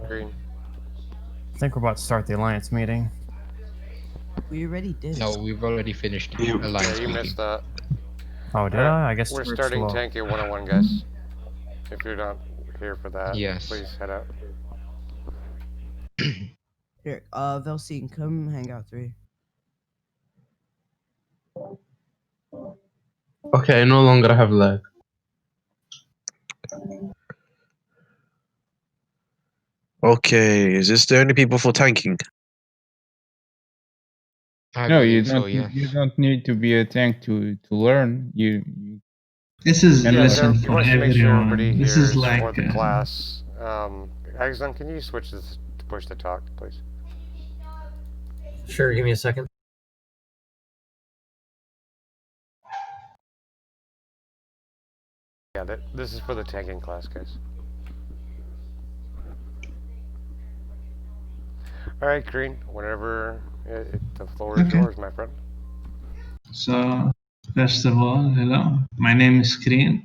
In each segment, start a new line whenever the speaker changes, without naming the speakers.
Green.
I think we're about to start the alliance meeting.
We already did.
No, we've already finished the
Yeah,
alliance
you
meeting.
missed that.
Oh, did
Alright,
I? I guess
we're
it's
starting
slow.
Tank 101, guys. If you're not here for that,
Yes.
please head out.
Here, Velcine, come hang out 3.
Okay, I no longer have lag.
Okay, is this the only people for tanking?
I
No, you
believe
don't.
so, yes.
You don't need to be a tank to learn. You
This is
Yeah,
Yeah,
lesson
he
for
wants to make sure everybody
everyone. This
here
is
is
like
for the class. Axon, can you switch this to push to talk, please?
Sure, give me a second.
Yeah, this is for the tanking class, guys. Alright, Creen, whenever the floor is yours, my friend.
so. First of all, hello. My name is Creen.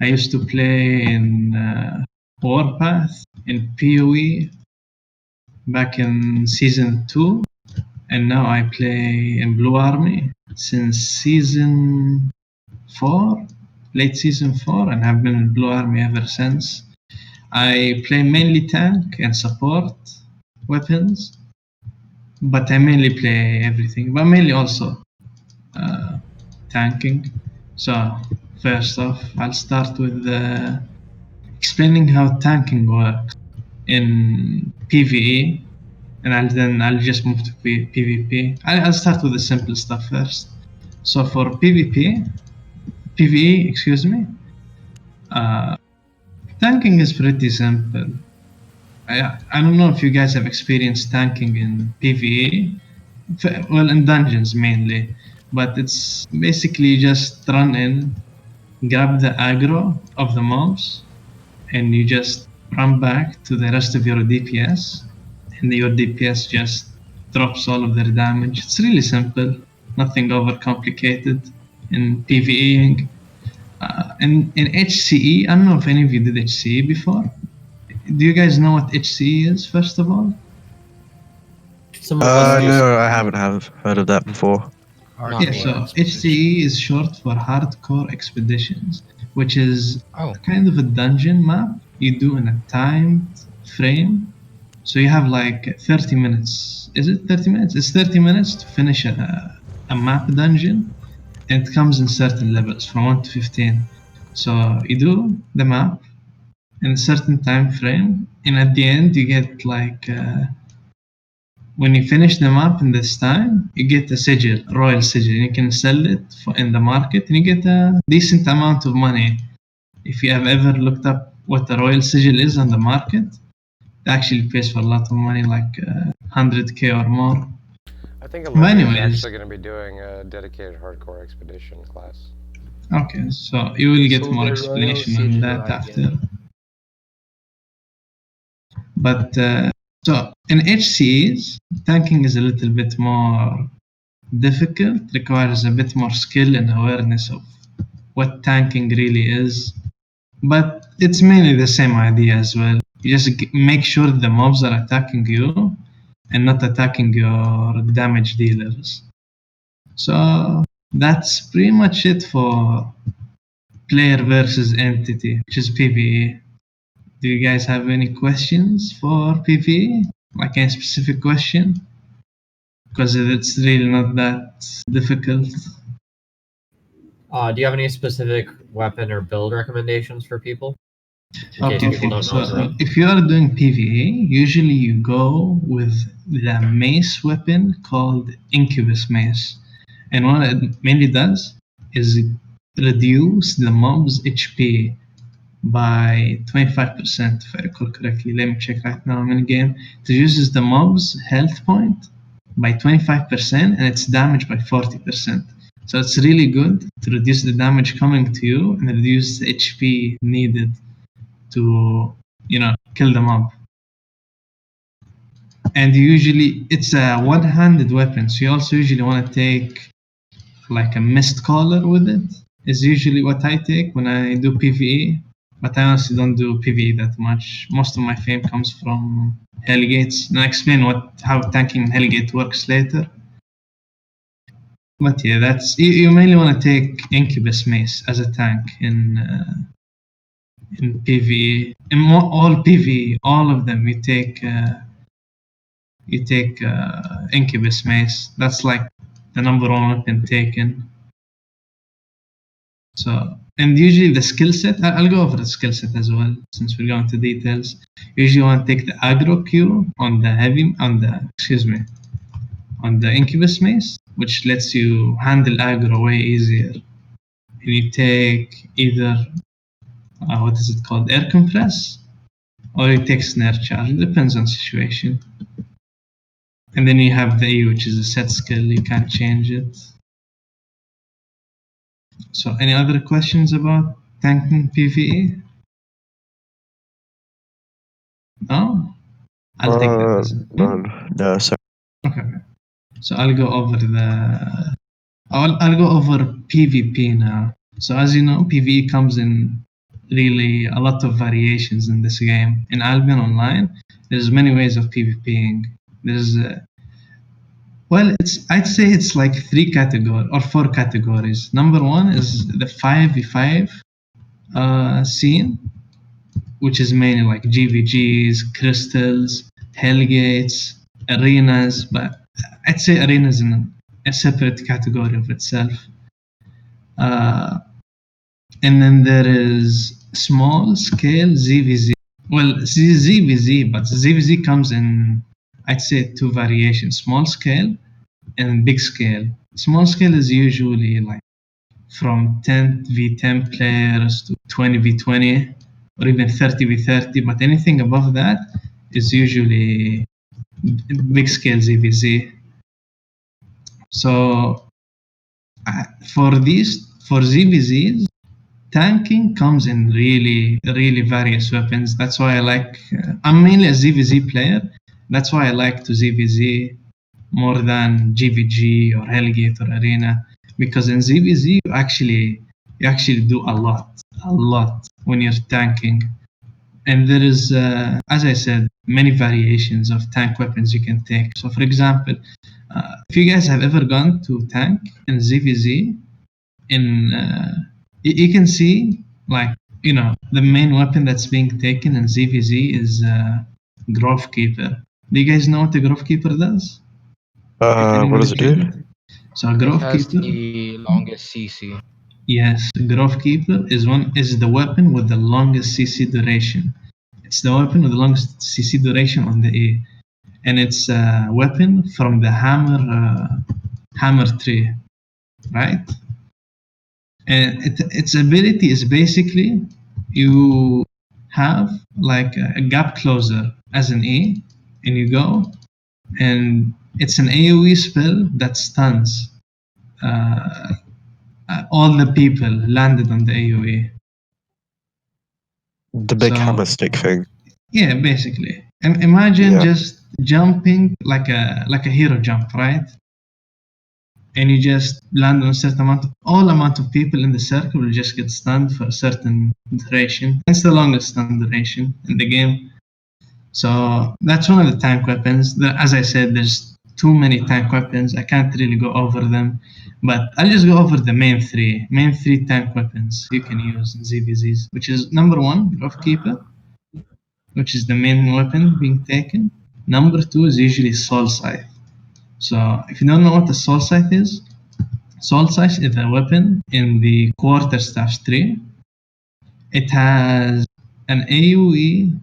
I used to play in Warpath in PoE back in season 2, and now I play in Blue Army since season 4, late season 4, and have been in Blue Army ever since. I play mainly tank and support weapons, but I mainly play everything, but mainly also tanking. So first off, I'll start with explaining how tanking works in PvE, and I'll just move to PvP. I'll start with the simple stuff first. So for PvE, excuse me, tanking is pretty simple. I don't know if you guys have experienced tanking in PvE, well, in dungeons mainly, but it's basically just run in, grab the aggro of the mobs, and you just run back to the rest of your DPS, and your DPS just drops all of their damage. It's really simple, nothing overcomplicated in PvEing. And in HCE, I don't know if any of you did HCE before. Do you guys know what HCE is, first of all?
Some of us do.
No, I haven't heard of that before.
Not
Yeah,
me.
so HCE is short for Hardcore Expeditions, which is
Oh,
kind of a dungeon map you do in a timed frame. So you have like 30 minutes. Is it 30 minutes? It's 30 minutes to finish a map dungeon, and it comes in certain levels from 1 to 15. So you do the map in a certain time frame, and at the end you get like when you finish the map in this time, you get a sigil, a royal sigil. You can sell it in the market, and you get a decent amount of money. If you have ever looked up what a royal sigil is on the market, it actually pays for a lot of money, like 100k or more.
I think
But
Olivia is
anyways,
actually going to be doing a dedicated hardcore expedition class.
okay, so you will get
So
more
the
explanation
royal
on
sigil
that
I
after.
get.
But so in HCs, tanking is a little bit more difficult, requires a bit more skill and awareness of what tanking really is. But it's mainly the same idea as well. You just make sure the mobs are attacking you and not attacking your damage dealers. So that's pretty much it for player versus entity, which is PvE. Do you guys have any questions for PvE? Like any specific question? Because it's really not that difficult.
Do you have any specific weapon or build recommendations for people? In case people don't know
So
already.
if you are doing PvE, usually you go with the mace weapon called Incubus Mace. And what it mainly does is reduce the mob's HP by 25%, if I recall correctly. Let me check right now. I'm in the game. It reduces the mob's health point by 25% and its damage by 40%. So it's really good to reduce the damage coming to you and reduce the HP needed to, kill the mob. And usually it's a one-handed weapon, so you also usually want to take like a mist caller with it. Is usually what I take when I do PvE but I honestly don't do PvE that much. Most of my fame comes from Hellgates, and I'll explain how tanking in Hellgate works later. But yeah, that's you mainly want to take Incubus Mace as a tank in PvE. In all PvE, all of them, you take Incubus Mace. That's like the number one weapon taken. So, and usually the skill set, I'll go over the skill set as well, since we're going to details. Usually you want to take the aggro Q on the Incubus Mace, which lets you handle aggro way easier. And you take either, what is it called, air compress, or you take snare charge. It depends on situation. And then you have the E, which is a set skill, you can't change it. So any other questions about tanking PvE? No? I'll take that as
No, sorry.
okay. So I'll go over I'll go over PvP now. So as you know, PvE comes in really a lot of variations in this game. In Albion Online, there's many ways of PvPing. There's I'd say it's like 4 categories. Number one is the 5v5 scene, which is mainly like GVGs, crystals, hellgates, arenas, but I'd say arenas in a separate category of itself. And then there is small scale ZVZ. Well, ZVZ, but ZVZ comes in, I'd say, 2 variations: small scale and big scale. Small scale is usually like from 10v10 players to 20v20 or even 30v30, but anything above that is usually big scale ZVZ. So for ZVZs, tanking comes in really various weapons. That's why I like, I'm mainly a ZVZ player. That's why I like to ZVZ more than GVG or Hellgate or Arena, because in ZVZ you actually do a lot when you're tanking. And there is, as I said, many variations of tank weapons you can take. So for example, if you guys have ever gone to tank in ZVZ, you can see, like, the main weapon that's being taken in ZVZ is Grove Keeper. Do you guys know what the Grove Keeper does?
What does it do?
So
It
Grove
has
Keeper,
the longest CC.
yes, Grove Keeper is the weapon with the longest CC duration. It's the weapon with the longest CC duration on the A, and it's a weapon from the hammer tree, right? And its ability is basically you have like a gap closer as an A, and you go, and it's an AoE spell that stuns all the people landed on the AoE.
The big
So,
hammer stick thing.
yeah, basically. Imagine
Yeah.
just jumping like a hero jump, right? And you just land on a certain amount of people in the circle will just get stunned for a certain duration. It's the longest stun duration in the game. So that's one of the tank weapons. As I said, there's too many tank weapons. I can't really go over them, but I'll just go over the main three tank weapons you can use in ZVZs, which is number one, Grove Keeper, which is the main weapon being taken. Number two is usually Soul Scythe. So if you don't know what the Soul Scythe is, Soul Scythe is a weapon in the Quarterstaff tree. It has an AoE,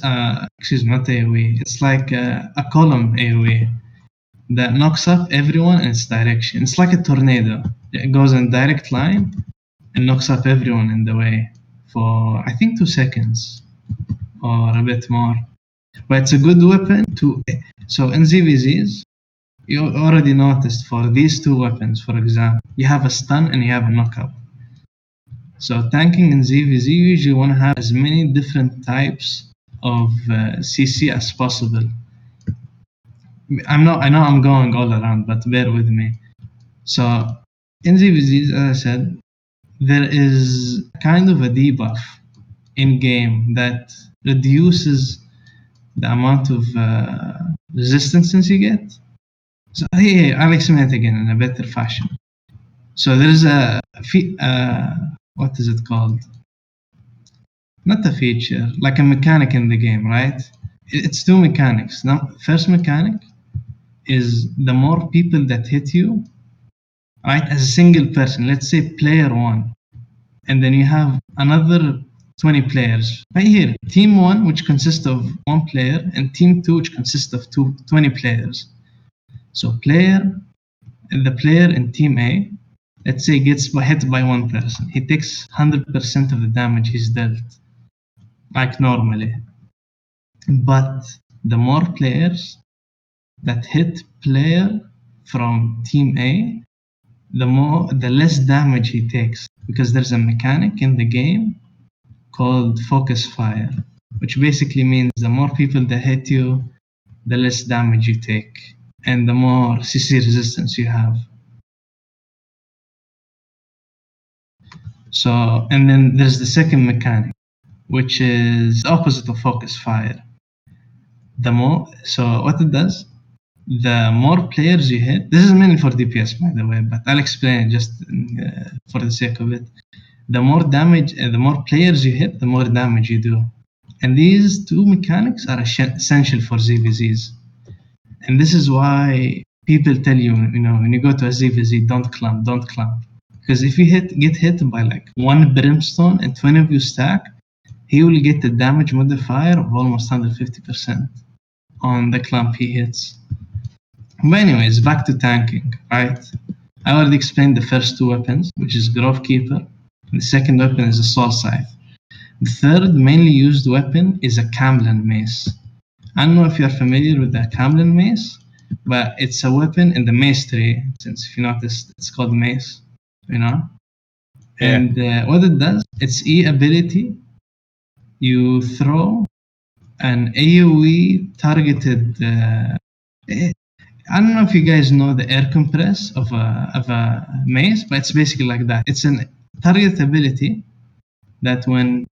not AoE, it's like a column AoE that knocks up everyone in its direction. It's like a tornado. It goes in direct line and knocks up everyone in the way for, I think, 2 seconds or a bit more. But it's a good weapon so in ZVZs, you already noticed for these 2 weapons, for example, you have a stun and you have a knockup. So tanking in ZVZ, you usually want to have as many different types of CC as possible. I know I'm going all around, but bear with me. So in ZVZs, as I said, there is kind of a debuff in game that reduces the amount of resistance you get. So here, I'll explain it again in a better fashion. So there is what is it called? Not a feature, like a mechanic in the game, right? It's two mechanics. Now, first mechanic is the more people that hit you, right, as a single person, let's say player 1, and then you have another 20 players. Right here, team 1, which consists of 1 player, and team 2, which consists of 20 players. So the player in team A, let's say, gets hit by 1 person. He takes 100% of the damage he's dealt, like normally. But the more players that hit player from team A, the less damage he takes, because there's a mechanic in the game called focus fire, which basically means the more people that hit you, the less damage you take, and the more CC resistance you have. So, and then there's the second mechanic, which is the opposite of focus fire. So what it does, the more players you hit, this is mainly for DPS by the way, but I'll explain it just for the sake of it. The more damage, the more players you hit, the more damage you do. And these two mechanics are essential for ZVZs. And this is why people tell you, when you go to a ZVZ, don't clump. Because if you get hit by like 1 brimstone and 20 of you stack, he will get the damage modifier of almost 150% on the clump he hits. But anyways, back to tanking, right? I already explained the first 2 weapons, which is Grove Keeper. The second weapon is a Soul Scythe. The third mainly used weapon is a Camlin Mace. I don't know if you're familiar with the Camlin Mace, but it's a weapon in the mace tree, since if you noticed, it's called mace,
Yeah.
And what it does, its E ability, you throw an AoE targeted. I don't know if you guys know the air compress of a mace, but it's basically like that. It's an target ability that when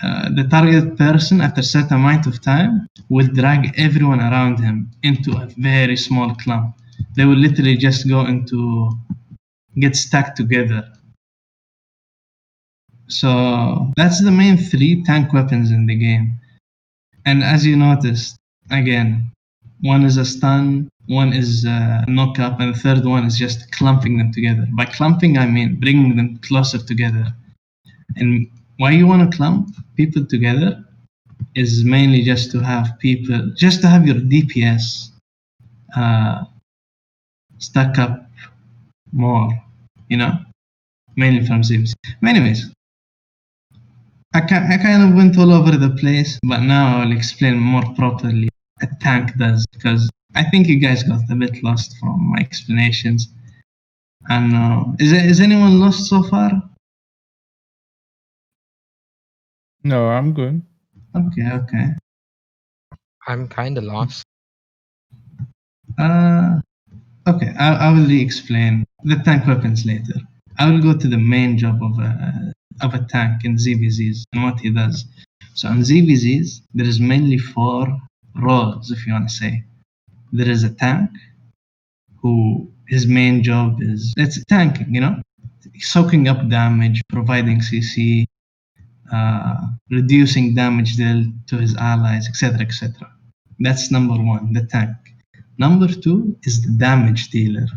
the target person, after a certain amount of time, will drag everyone around him into a very small clump. They will literally just get stuck together. So that's the main 3 tank weapons in the game. And as you noticed, again, one is a stun, one is a knock up, and the third one is just clumping them together. By clumping, I mean bringing them closer together. And why you want to clump people together is mainly just to have your DPS stack up more, mainly from Zibs. Anyways, I kind of went all over the place, but now I'll explain more properly what a tank does, because I think you guys got a bit lost from my explanations. And is anyone lost so far?
No, I'm good.
Okay.
I'm kind of lost.
Okay, I will re-explain the tank weapons later. I will go to the main job of a tank in ZVZs and what he does. So in ZVZs, there is mainly 4 roles, if you want to say. There is a tank who his main job is tanking, soaking up damage, providing CC, reducing damage dealt to his allies, etc. That's number 1, the tank. Number 2 is the damage dealer.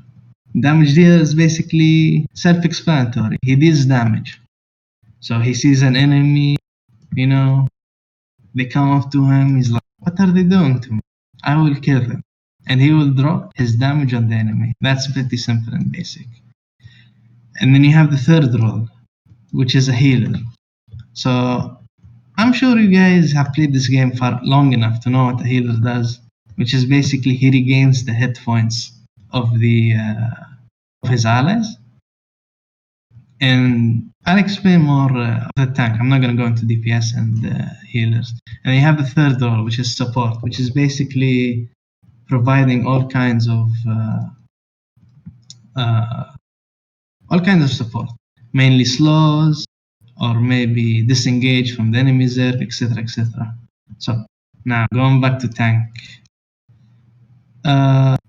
Damage dealer is basically self-explanatory. He deals damage. So he sees an enemy, they come up to him, he's like, what are they doing to me? I will kill them. And he will drop his damage on the enemy. That's pretty simple and basic. And then you have the third role, which is a healer. So I'm sure you guys have played this game for long enough to know what a healer does, which is basically he regains the hit points of of his allies. And I'll explain more of the tank. I'm not going to go into DPS and healers. And you have the third role, which is support, which is basically providing all kinds of support, mainly slows, or maybe disengage from the enemy zerg, etc., etc. So now going back to tank.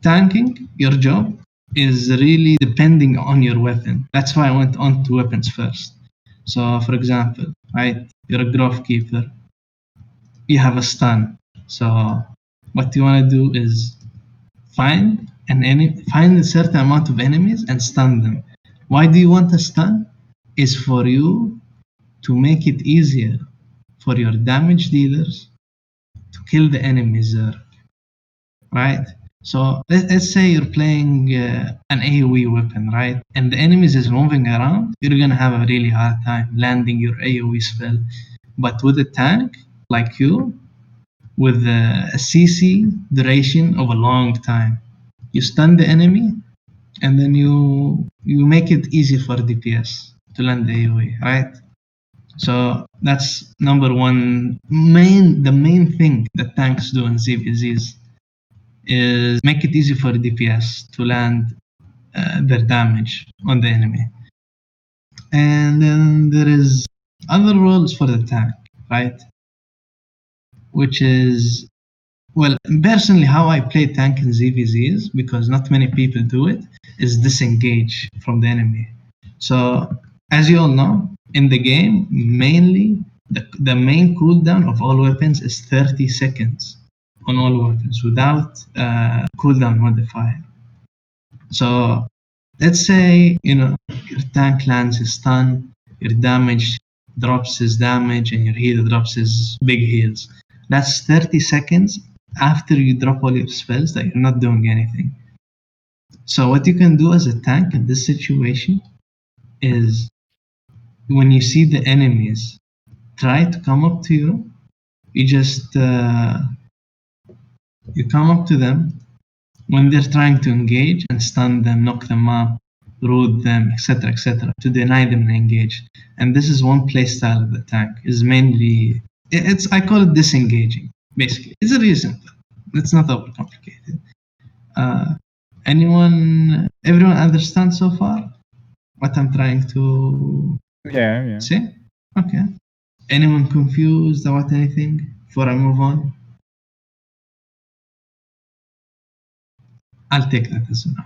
Tanking, your job is really depending on your weapon. That's why I went on to weapons first. So, for example, right, you're a grove keeper. You have a stun. So, what you want to do is find find a certain amount of enemies and stun them. Why do you want a stun? Is for you to make it easier for your damage dealers to kill the enemies there, right? So let's say you're playing an AoE weapon, right? And the enemies is moving around, you're gonna have a really hard time landing your AoE spell. But with a tank like you, with a CC duration of a long time, you stun the enemy, and then you make it easy for DPS to land the AoE, right? So that's number one. The main thing that tanks do in ZVZs is make it easy for DPS to land their damage on the enemy. And then there is other roles for the tank, right? Which is, well, personally, how I play tank in ZVZs, because not many people do it, is disengage from the enemy. So, as you all know, in the game, mainly the main cooldown of all weapons is 30 seconds on all weapons without cooldown modifier. So, let's say your tank lands his stun, your damage drops his damage, and your heal drops his big heals. That's 30 seconds after you drop all your spells that you're not doing anything. So what you can do as a tank in this situation is when you see the enemies try to come up to you, you just you come up to them when they're trying to engage and stun them, knock them up, root them, etc., to deny them and engage. And this is one playstyle of the tank. Is mainly I call it disengaging. Basically, it's really simple. It's not overcomplicated. Everyone understand so far what I'm trying to
Yeah.
say? Okay. Anyone confused about anything before I move on? I'll take that as a no.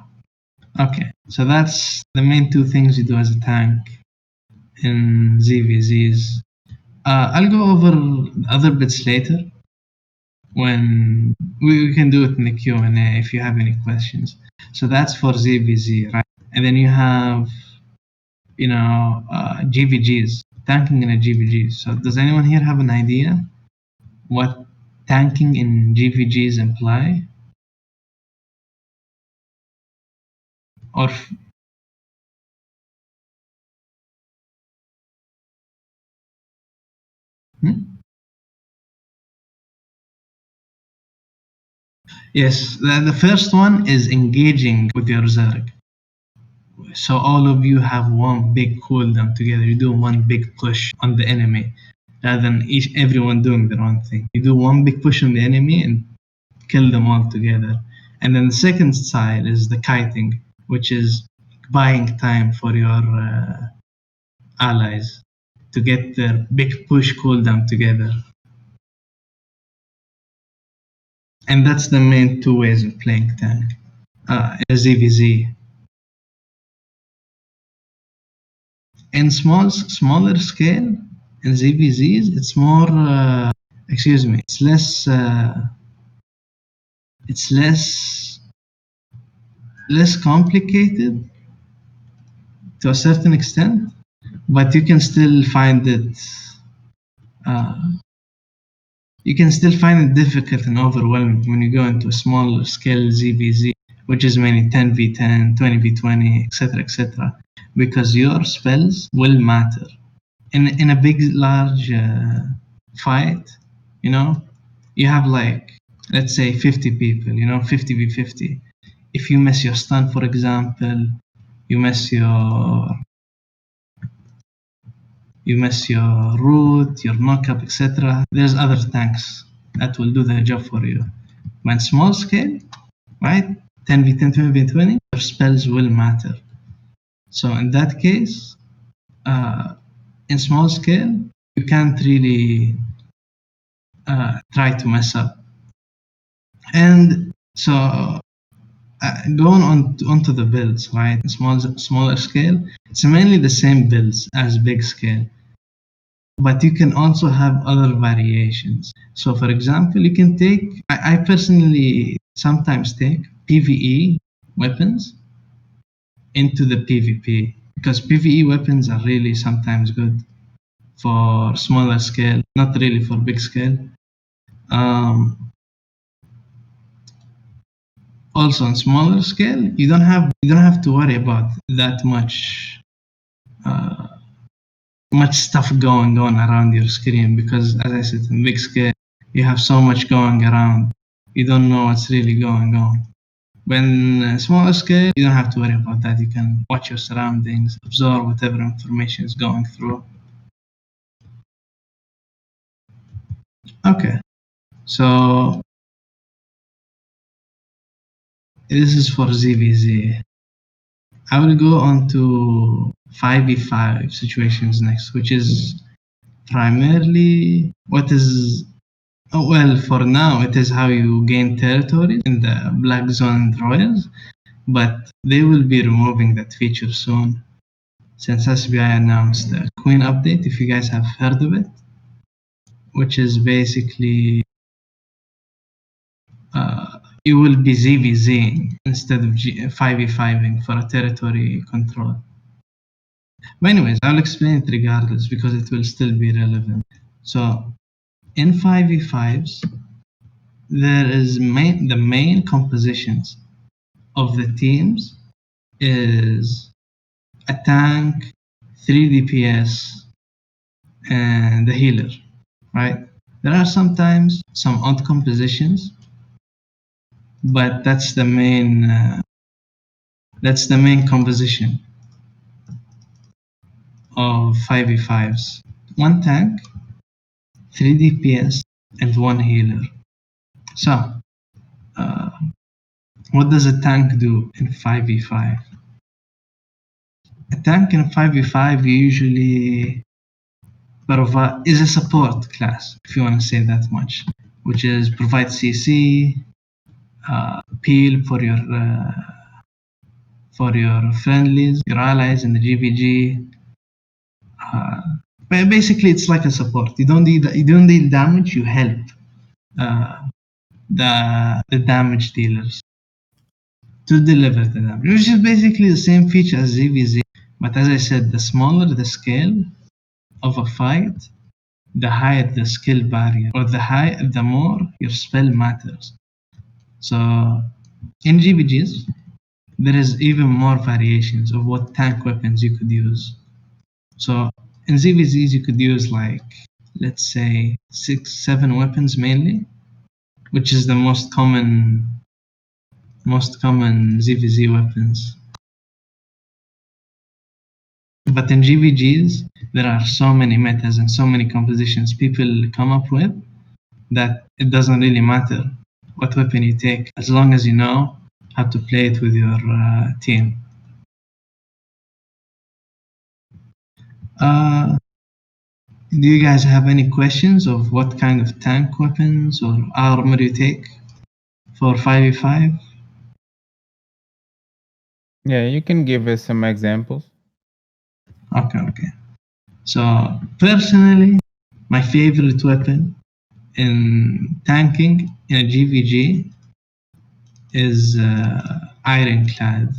Okay, so that's the main two things you do as a tank in ZVZs. I'll go over other bits later when we can do it in the Q&A if you have any questions. So that's for ZVZ, right? And then you have, GVGs, tanking in a GVG. So does anyone here have an idea what tanking in GVGs imply? Or Yes, the first one is engaging with your Zerg. So all of you have one big cooldown together. You do one big push on the enemy rather than everyone doing their own thing. You do one big push on the enemy and kill them all together. And then the second side is the kiting, which is buying time for your allies to get their big push cooldown together. And that's the main two ways of playing tank in ZVZ. In smaller scale, in ZVZs, it's more, it's less complicated to a certain extent, but you can still find it difficult and overwhelming when you go into a smaller scale ZVZ, which is mainly 10v10, 20v20, etc., because your spells will matter. In a big, large fight, you have let's say 50 people, 50v50. If you miss your stun, for example, you miss your root, your knockup, etc. There's other tanks that will do the job for you. When small scale, right, 10v10, 20v20, your spells will matter. So in that case, in small scale, you can't really try to mess up. And so going onto the builds, right? Smaller scale, it's mainly the same builds as big scale, but you can also have other variations. So, for example, you can take. I personally sometimes take PVE weapons into the PvP because PVE weapons are really sometimes good for smaller scale, not really for big scale. Also on smaller scale, you don't have to worry about that much stuff going on around your screen because, as I said, in big scale, you have so much going around. You don't know what's really going on. When smaller scale, you don't have to worry about that. You can watch your surroundings, absorb whatever information is going through. Okay, so this is for ZVZ. I will go on to 5v5 situations next, which is primarily what is, well, for now, it is how you gain territory in the Black Zone and Royals, but they will be removing that feature soon since SBI announced the Queen update, if you guys have heard of it, which is basically you will be ZVZing instead of 5v5ing for a territory control. But anyways, I'll explain it regardless because it will still be relevant. So in 5v5s, there is the main compositions of the teams is a tank, 3 DPS, and the healer, right? There are sometimes some odd compositions, but that's the main composition of 5v5s. One tank, 3 DPS, and 1 healer. So, what does a tank do in 5v5? A tank in 5v5 usually is a support class, if you want to say that much, which is provide CC, peel for your friendlies, your allies in the GVG. But basically, it's like a support. You don't deal damage. You help the damage dealers to deliver the damage, which is basically the same feature as ZVZ. But as I said, the smaller the scale of a fight, the higher the skill barrier, or the more your spell matters. So in GVGs, there is even more variations of what tank weapons you could use. So in ZVZs, you could use like, let's say 6-7 weapons mainly, which is the most common ZVZ weapons. But in GVGs, there are so many metas and so many compositions people come up with that it doesn't really matter what weapon you take as long as you know how to play it with your team. Do you guys have any questions of what kind of tank weapons or armor you take for 5v5?
Yeah, you can give us some examples.
Okay. So personally, my favorite weapon in tanking in a GVG is Ironclad.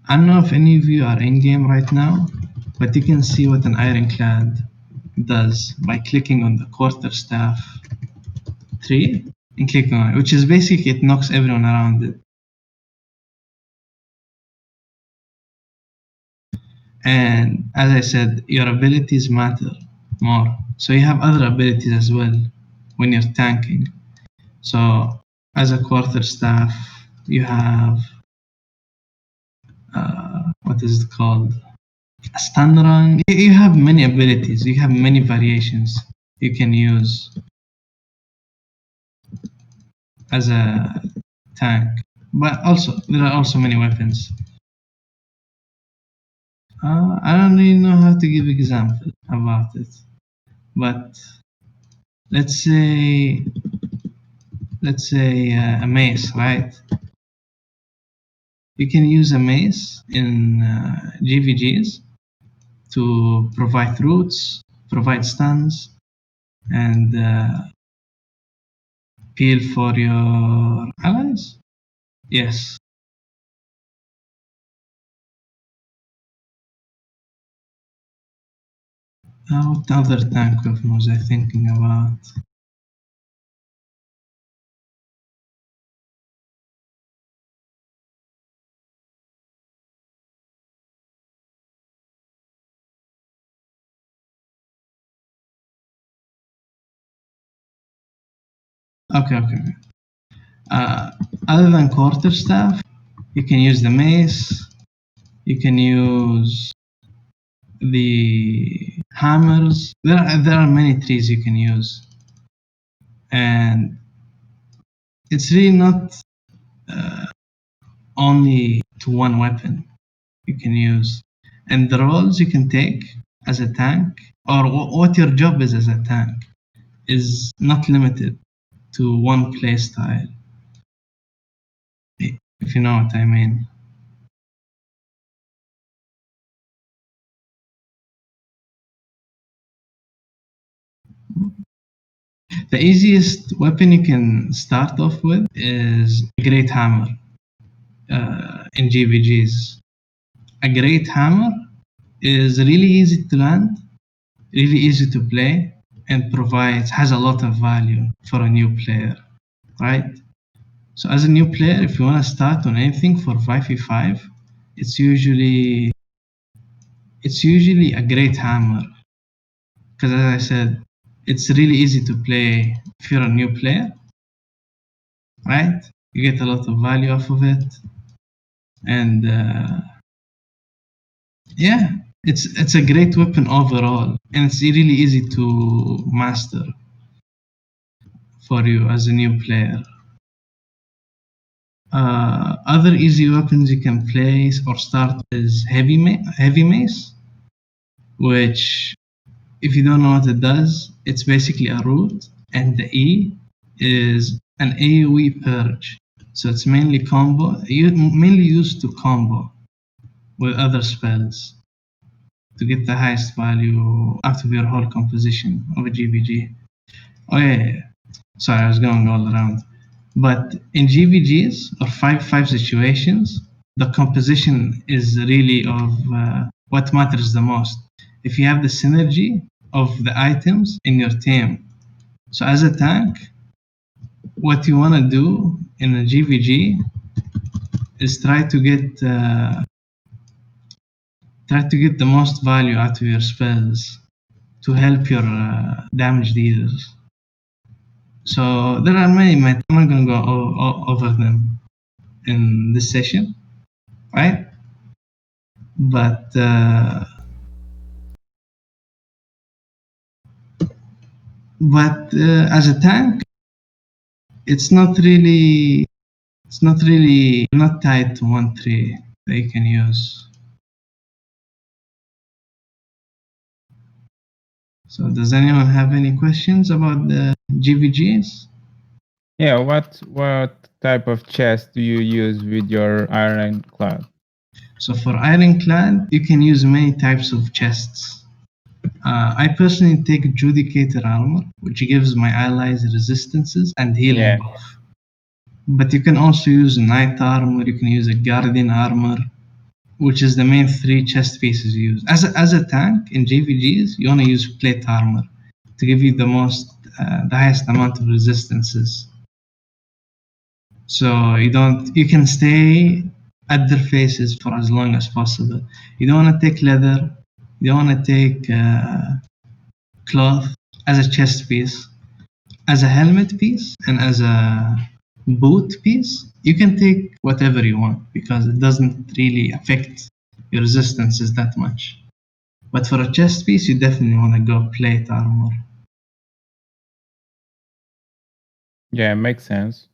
I don't know if any of you are in game right now, but you can see what an Ironclad does by clicking on the quarterstaff tree and clicking on it, which is basically it knocks everyone around it. And as I said, your abilities matter more. So you have other abilities as well when you're tanking. So as a quarterstaff, you have what is it called? A stun run. You have many abilities. You have many variations you can use as a tank. But also there are also many weapons. I don't really know how to give example. about it. But let's say a mace, right? You can use a mace in GVGs to provide roots, provide stuns, and peel for your allies. Yes. What other tank weapon was I thinking about? Okay. Other than quarterstaff, you can use the mace. You can use the hammers. There are many trees you can use, and it's really not only to one weapon you can use. And the roles you can take as a tank, or what your job is as a tank, is not limited to one playstyle. If you know what I mean. The easiest weapon you can start off with is a great hammer in GVGs. A great hammer is really easy to land, really easy to play, and has a lot of value for a new player, right? So as a new player, if you want to start on anything for 5v5, it's usually a great hammer, because as I said, it's really easy to play if you're a new player, right? You get a lot of value off of it, and yeah, it's a great weapon overall, and it's really easy to master for you as a new player. Other easy weapons you can place or start is heavy mace, which, if you don't know what it does, it's basically a root, and the E is an AoE purge. So it's mainly used to combo with other spells to get the highest value out of your whole composition of a GVG. Oh yeah. Sorry, I was going all around. But in GVGs or 5v5 situations, the composition is really of what matters the most. If you have the synergy of the items in your team. So as a tank, what you want to do in a GVG is try to get the most value out of your spells to help your damage dealers. So there are many methods. I'm not going to go over them in this session, right? But as a tank, it's not not tied to one tree that you can use. So does anyone have any questions about the GVGs?
Yeah, what type of chest do you use with your ironclad?
So for ironclad, you can use many types of chests. I personally take Judicator armor, which gives my allies resistances and healing buff. But you can also use knight armor, you can use a guardian armor, which is the main three chest pieces you use. As a tank in GVGs, you want to use plate armor to give you the highest amount of resistances. So you can stay at their faces for as long as possible. You don't want to take leather, you don't want to take cloth as a chest piece. As a helmet piece and as a boot piece, you can take whatever you want because it doesn't really affect your resistances that much. But for a chest piece, you definitely want to go plate armor.
Yeah, makes sense.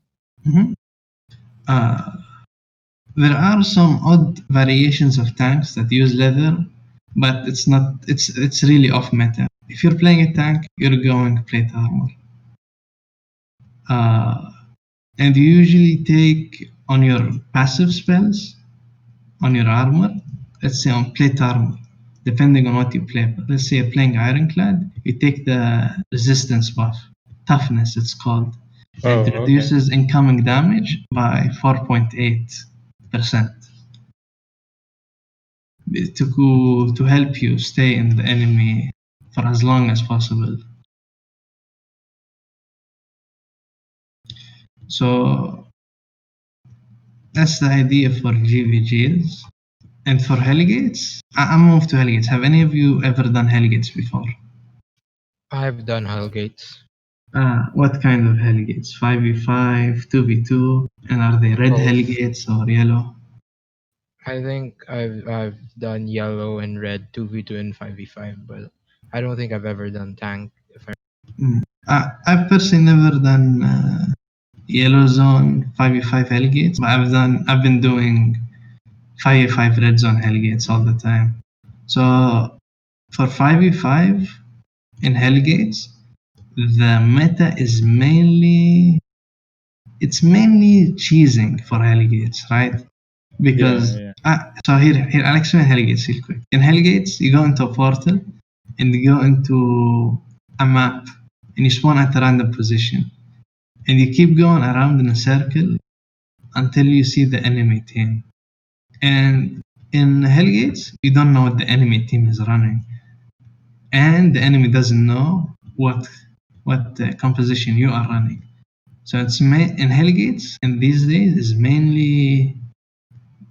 Mm-hmm. There are some odd variations of tanks that use leather, but it's not. It's really off meta. If you're playing a tank, you're going plate armor, and you usually take on your passive spells on your armor. Let's say on plate armor, depending on what you play. But let's say you're playing Ironclad, you take the resistance buff, toughness it's called,
Oh,
and it
okay.
reduces incoming damage by 4.8% to help you stay in the enemy for as long as possible. So that's the idea for GVGs. And for Hellgates, I'm moved to Hellgates. Have any of you ever done Hellgates before?
I've done Hellgates.
What kind of Hellgates? 5v5, 2v2, and are they red
Both.
Hellgates or yellow?
I think I've done yellow and red 2v2 and 5v5, but I don't think I've ever done tank.
I've personally never done yellow zone 5v5 Hellgates, but I've been doing 5v5 red zone Hellgates all the time. So for 5v5 in Hellgates, the meta is mainly cheesing for Hellgates, right? Because so here I'll explain Hellgates real quick. In Hellgates, you go into a portal and you go into a map and you spawn at a random position, and you keep going around in a circle until you see the enemy team. And in Hellgates, you don't know what the enemy team is running, and the enemy doesn't know what composition you are running. So it's in Hellgates, and these days is mainly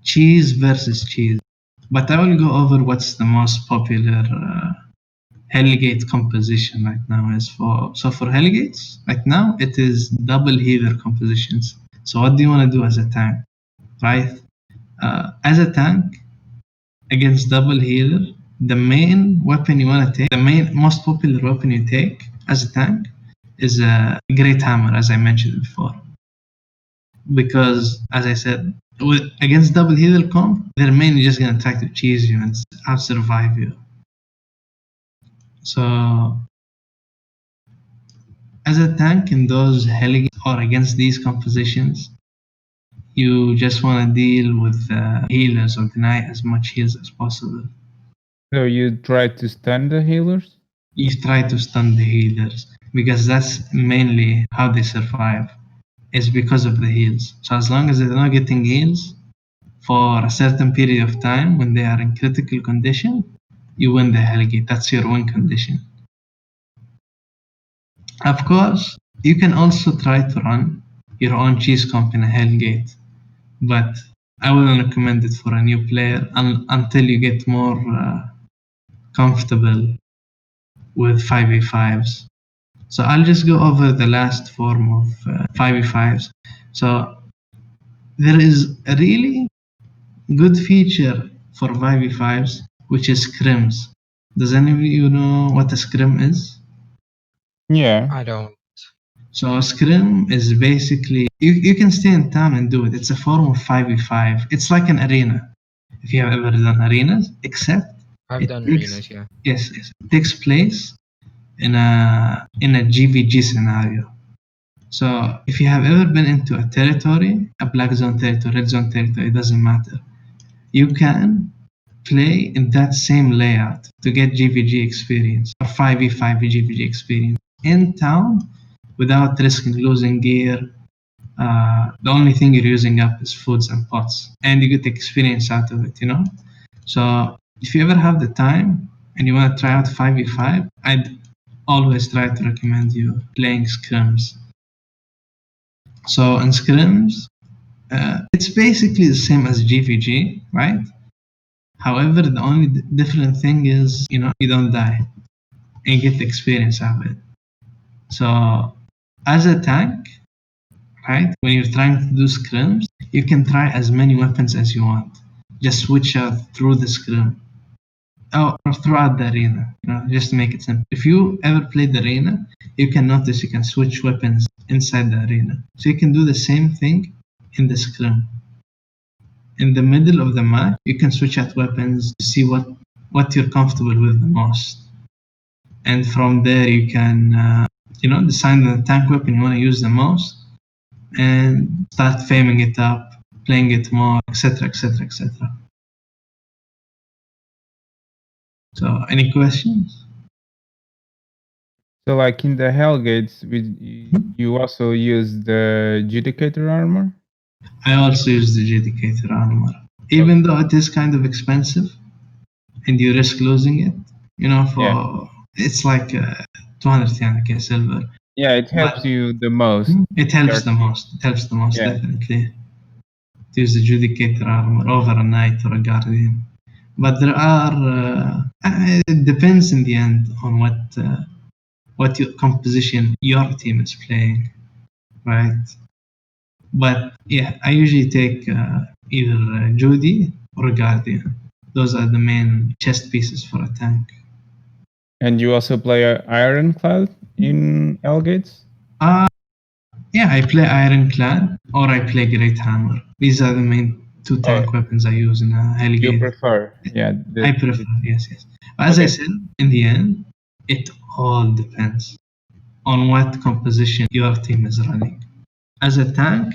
cheese versus cheese. But I will go over what's the most popular Hellgate composition right now is for. So for Hellgates, right now it is double healer compositions. So what do you want to do as a tank, right? As a tank against double healer, the main weapon you want to take, the most popular weapon you take as a tank is a great hammer, as I mentioned before. Because, as I said, against double healer comp, they're mainly just going to try to cheese you and out-survive you. So, as a tank in those Hellgates or against these compositions, you just want to deal with healers or deny as much heals as possible.
So you try to stun the healers?
You try to stun the healers because that's mainly how they survive. It's because of the heals. So as long as they're not getting heals for a certain period of time when they are in critical condition, you win the Hellgate. That's your win condition. Of course, you can also try to run your own cheese comp in a Hellgate, but I wouldn't recommend it for a new player until you get more comfortable with 5v5s. So I'll just go over the last form of 5v5s. So there is a really good feature for 5v5s, which is scrims. Does any of you know what a scrim is?
Yeah.
I don't.
So a scrim is basically, you can stay in town and do it. It's a form of 5v5. It's like an arena, if you have ever done arenas, except
I've done arenas, yeah.
Yes, it takes place in a GVG scenario. So if you have ever been into a territory, a black zone territory, red zone territory, it doesn't matter. You can play in that same layout to get GVG experience or 5v5 GVG experience in town without risking losing gear. The only thing you're using up is foods and pots, and you get experience out of it, you know? So if you ever have the time and you want to try out 5v5, I'd always try to recommend you playing scrims. So in scrims, it's basically the same as GVG, right? However, the only different thing is, you don't die and get the experience out of it. So as a tank, right, when you're trying to do scrims, you can try as many weapons as you want. Just switch out through the scrim. Or throughout the arena, just to make it simple. If you ever played the arena, you can notice you can switch weapons inside the arena. So you can do the same thing in the scrim. In the middle of the map, you can switch out weapons to see what what you're comfortable with the most, and from there you can decide the tank weapon you want to use the most, and start faming it up, playing it more, etc., etc., etc. So, any questions?
So, like in the Hellgates, you also use the Judicator armor?
I also use the Judicator armor, even though it is kind of expensive, and you risk losing it. It's like 200 TNK silver.
Yeah, it helps
But
you the most.
it helps the most. It helps the most,
Yeah.
definitely. To use the Judicator armor over a knight or a guardian. But there are. It depends in the end on what your composition your team is playing, right? But yeah, I usually take either Judy or a guardian. Those are the main chest pieces for a tank.
And you also play Ironclad in Hellgates?
Yeah, I play Ironclad or I play Great Hammer. These are the main two tank weapons I use in a Hellgate.
You prefer? Yeah.
I prefer, yes. As I said, in the end, it all depends on what composition your team is running. As a tank,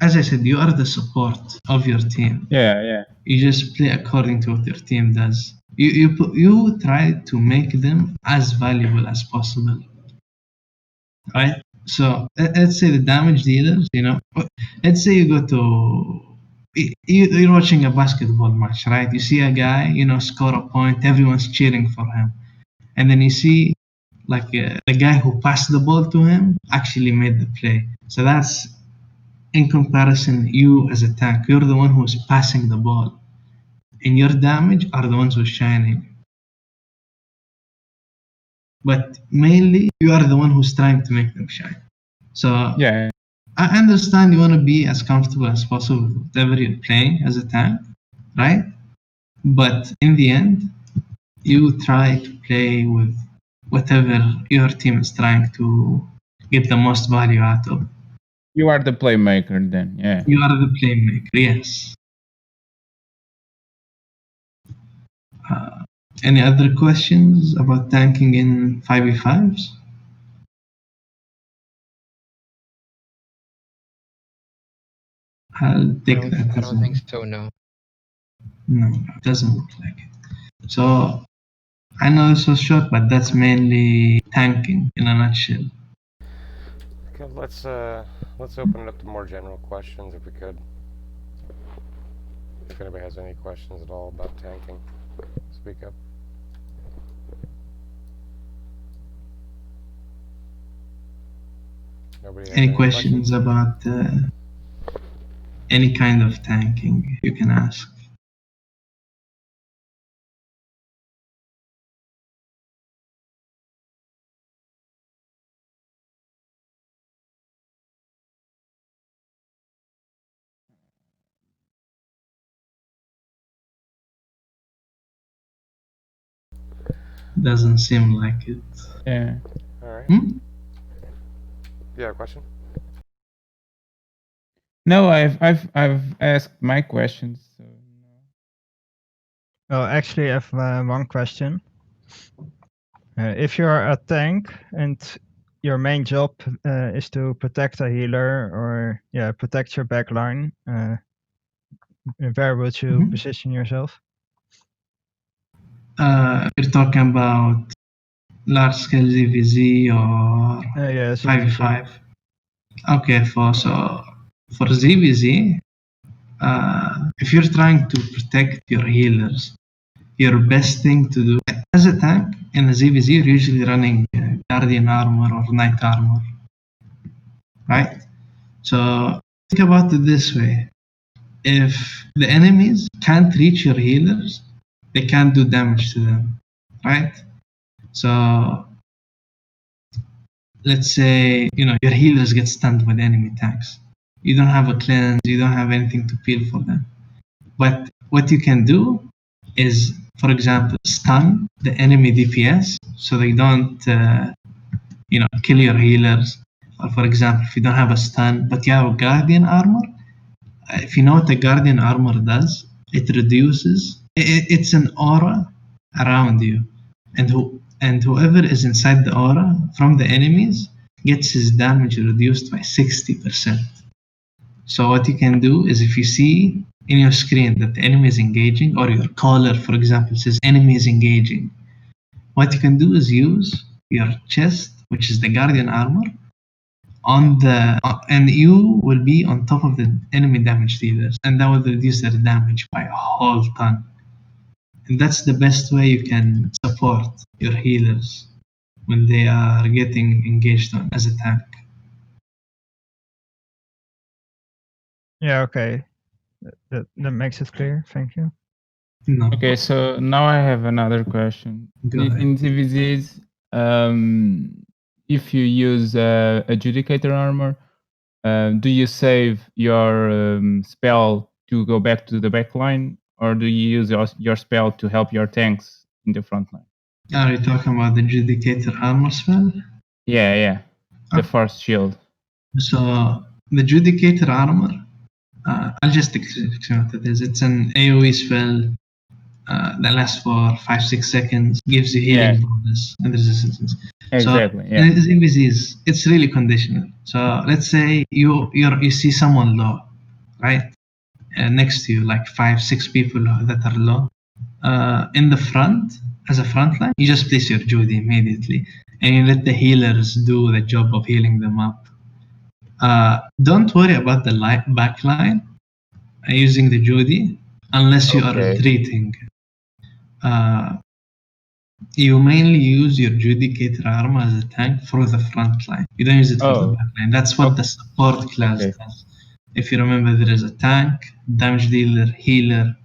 as I said, you are the support of your team.
Yeah.
You just play according to what your team does. You try to make them as valuable as possible, right? So let's say the damage dealers, let's say you go to you're watching a basketball match, right? You see a guy, score a point, everyone's cheering for him, and then you see like the guy who passed the ball to him actually made the play. So that's in comparison, you as a tank, you're the one who's passing the ball, and your damage are the ones who's shining. But mainly, you are the one who's trying to make them shine. So
yeah,
I understand you want to be as comfortable as possible with whatever you're playing as a tank, right? But in the end, you try to play with whatever your team is trying to get the most value out of.
you are the playmaker then, yeah.
You are the playmaker, yes. Any other questions about tanking in 5v5s? I'll take that
I
as
don't
a
think so. No.
no, it doesn't look like it. So I know this was short, but that's mainly tanking in a nutshell.
Okay, let's open it up to more general questions if we could. If anybody has any questions at all about tanking, speak up. Nobody has
Any questions about any kind of tanking you can ask? Doesn't seem like it.
Yeah.
All right.
Hmm?
You have a question?
No, I've asked my questions. So.
Well, actually, I have one question. If you're a tank and your main job is to protect a healer or protect your backline, where would you position yourself?
You're talking about large scale ZVZ or
Yeah,
5v5? Okay, for ZVZ, if you're trying to protect your healers, your best thing to do as a tank in a ZVZ, you're usually running Guardian armor or Knight armor, right? So think about it this way: if the enemies can't reach your healers, they can't do damage to them, right? So let's say your healers get stunned by the enemy tanks. You don't have a cleanse, you don't have anything to peel for them. But what you can do is, for example, stun the enemy DPS so they don't kill your healers. Or for example, if you don't have a stun but you have a guardian armor, if you know what the guardian armor does, it reduces It's an aura around you, and whoever is inside the aura from the enemies gets his damage reduced by 60%. So what you can do is, if you see in your screen that the enemy is engaging, or your caller, for example, says enemy is engaging, what you can do is use your chest, which is the guardian armor, on the and you will be on top of the enemy damage dealers, and that will reduce their damage by a whole ton. And that's the best way you can support your healers when they are getting engaged on as a tank.
Yeah, okay. That makes it clear. Thank you.
No.
Okay, so now I have another question.
Go ahead.
In TVZs, if you use adjudicator armor, do you save your spell to go back to the back line, or do you use your spell to help your tanks in the front line?
Are you talking about the Judicator armor spell?
Yeah. The first shield.
So the Judicator armor, I'll just explain what it is. It's an AoE spell that lasts for 5-6 seconds, gives you healing bonus and resistance.
Exactly.
So it's really conditional. So let's say you see someone low, right? Next to you, like 5-6 people that are low. In the front, as a front line, you just place your Judy immediately, and you let the healers do the job of healing them up. Don't worry about the back line using the Judy unless you are retreating. You mainly use your Judicator armor as a tank for the front line. You don't use it for the back line. That's what the support class does. If you remember, there is a tank, damage dealer, healer,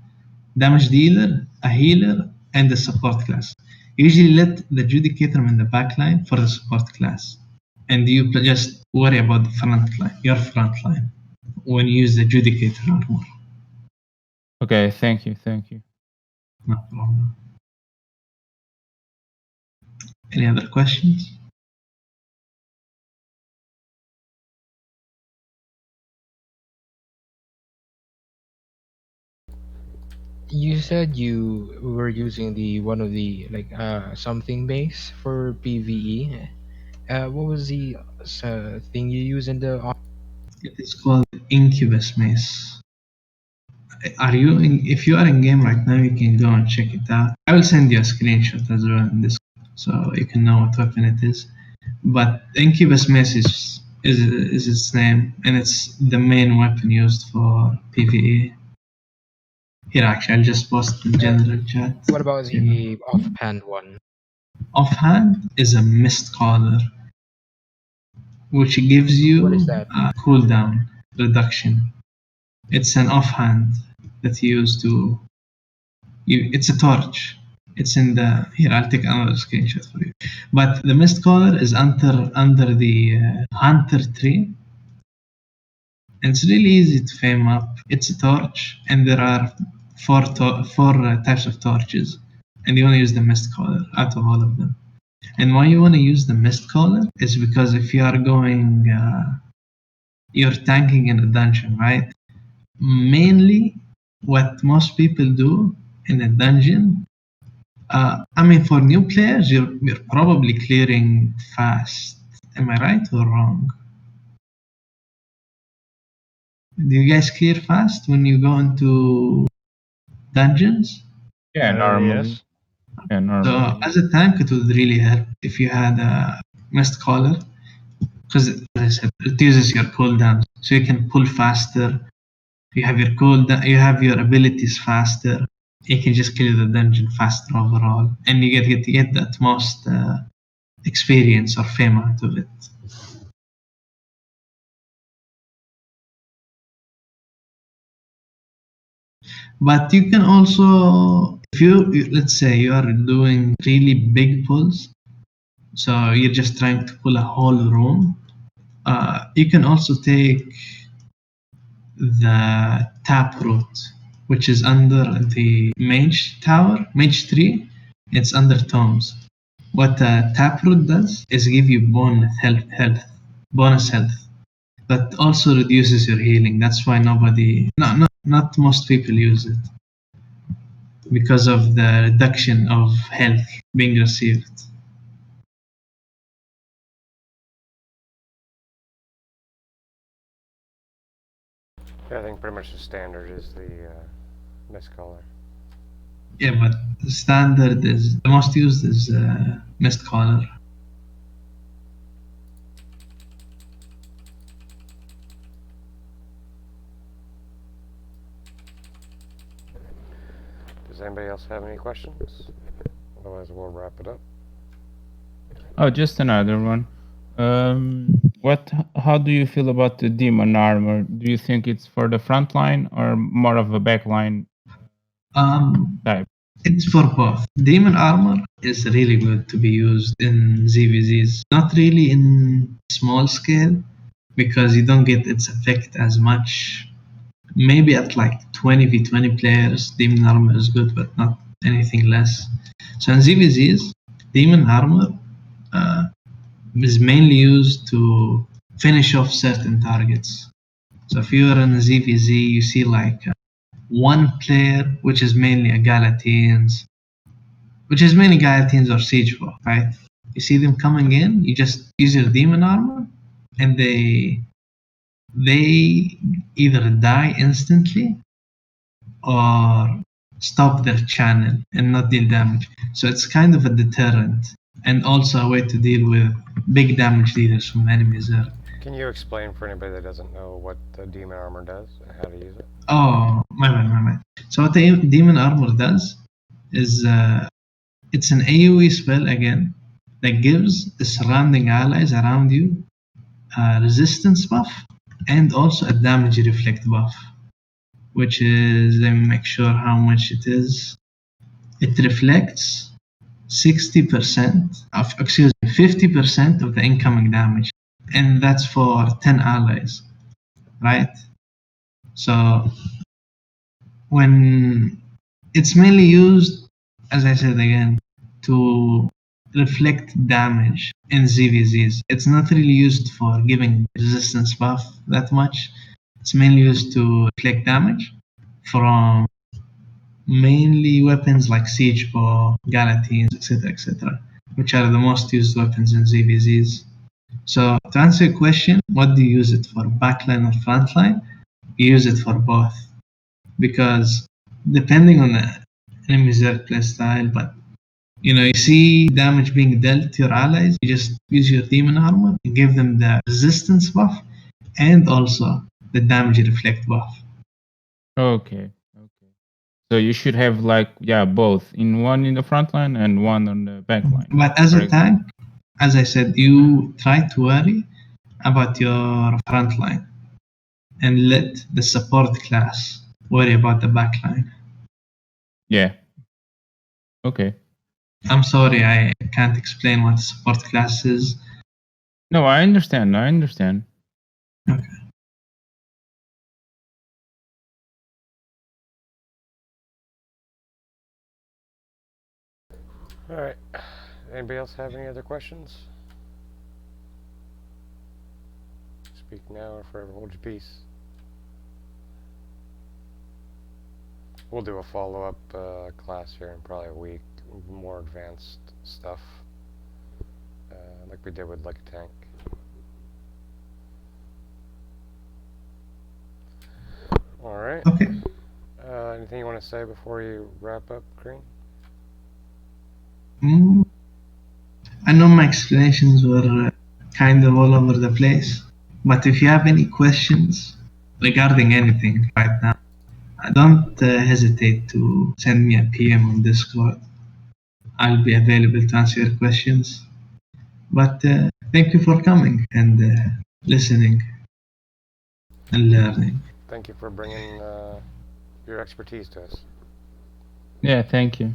damage dealer, a healer, and the support class. Usually let the Judicator in the back line for the support class. And you just worry about the front line, your front line, when you use the Judicator armor.
Okay, thank you.
No problem. Any other questions?
You said you were using the one of the something base for PVE. What was the thing you use in the?
It is called Incubus Mace. If you are in game right now, you can go and check it out. I will send you a screenshot as well in this, so you can know what weapon it is. But Incubus Mace is its name, and it's the main weapon used for PvE. Here, actually, I'll just post the general chat.
What about the offhand one?
Offhand is a mist caller, which gives you a cooldown reduction. It's an offhand that you use to. It's a torch. It's in the here. I'll take another screenshot for you. But the mist caller is under the hunter tree. And it's really easy to fame up. It's a torch, and there are four types of torches, and you want to use the mist caller out of all of them. And why you want to use the mist caller is because if you are going, you're tanking in a dungeon, right? Mainly, what most people do in a dungeon, for new players, you're probably clearing fast. Am I right or wrong? Do you guys clear fast when you go into dungeons?
Yeah, normally.
Yes.
Yeah, normally.
So as a tank, it would really help if you had a mist caller, because as I said, it uses your cooldowns, so you can pull faster. You have your cooldown, you have your abilities faster. You can just clear the dungeon faster overall, and you get that most experience or fame out of it. But you can also, if let's say you are doing really big pulls, so you're just trying to pull a whole room, you can also take the taproot, which is under the mage tower, mage tree. It's under tomes. What taproot does is give you bonus health, but also reduces your healing. That's why not most people use it. because of the reduction of health being received.
Yeah, I think pretty much the standard is the mist color.
Yeah, but the standard is the most used is mist collar.
Does anybody else have any questions? Otherwise, we'll wrap it up.
Oh, just another one. How do you feel about the demon armor? Do you think it's for the front line or more of a backline type?
It's for both. Demon armor is really good to be used in ZVZs. Not really in small scale because you don't get its effect as much. Maybe at like 20v20 players, Demon armor is good, but not anything less. So in ZVZs, Demon armor is mainly used to finish off certain targets. So if you're in a ZVZ, you see like one player, which is mainly a Galatines, or Siege Ball, right? You see them coming in, you just use your Demon armor, and they either die instantly or stop their channel and not deal damage. So it's kind of a deterrent and also a way to deal with big damage dealers from enemies there.
Can you explain for anybody that doesn't know what the demon armor does and how to use it?
Oh, my bad. So what the Demon armor does is it's an AoE spell again that gives the surrounding allies around you a resistance buff and also a damage reflect buff, which is, let me make sure how much it is. It reflects 50% of the incoming damage, and that's for 10 allies, right? So when it's mainly used, as I said again, to reflect damage in ZVZs. It's not really used for giving resistance buff that much. It's mainly used to reflect damage from mainly weapons like Siege Bow, Galatines, etc., which are the most used weapons in ZVZs. So to answer your question, what do you use it for, backline or frontline? You use it for both, because depending on the enemy's play style, but you see damage being dealt to your allies, you just use your demon armor and give them the resistance buff and also the damage reflect buff.
Okay. So you should have both, one in the front line and one on the back line.
But as a tank, as I said, you try to worry about your front line and let the support class worry about the back line.
Yeah. Okay.
I'm sorry, I can't explain what support class is.
No, I understand.
Okay.
Alright. Anybody else have any other questions? Speak now or forever hold your peace. We'll do a follow-up class here in probably a week. More advanced stuff. Like we did with like a tank. Alright.
Okay.
Anything you want to say before you wrap up, Creen?
I know my explanations were kind of all over the place, but if you have any questions regarding anything right now, don't hesitate to send me a PM on Discord. I'll be available to answer your questions. But thank you for coming and listening and learning.
Thank you for bringing your expertise to us.
Yeah, thank you.